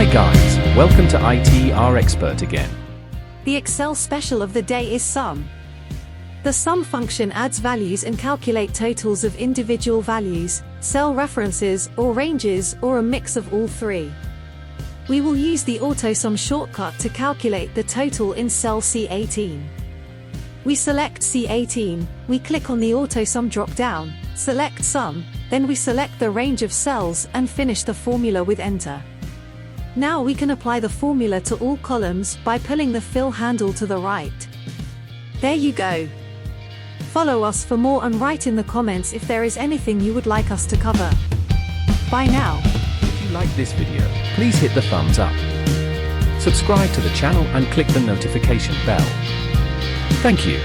Hi guys, welcome to ITR Expert again. The Excel special of the day is sum. The sum function adds values and calculate totals of individual values, cell references, or ranges, or a mix of all three. We will use the AutoSum shortcut to calculate the total in cell C18. We select C18, we click on the AutoSum drop-down, select Sum, then we select the range of cells and finish the formula with Enter. Now we can apply the formula to all columns by pulling the fill handle to the right. There you go. Follow us for more and write in the comments if there is anything you would like us to cover. Bye now. If you like this video, please hit the thumbs up. Subscribe to the channel and click the notification bell. Thank you.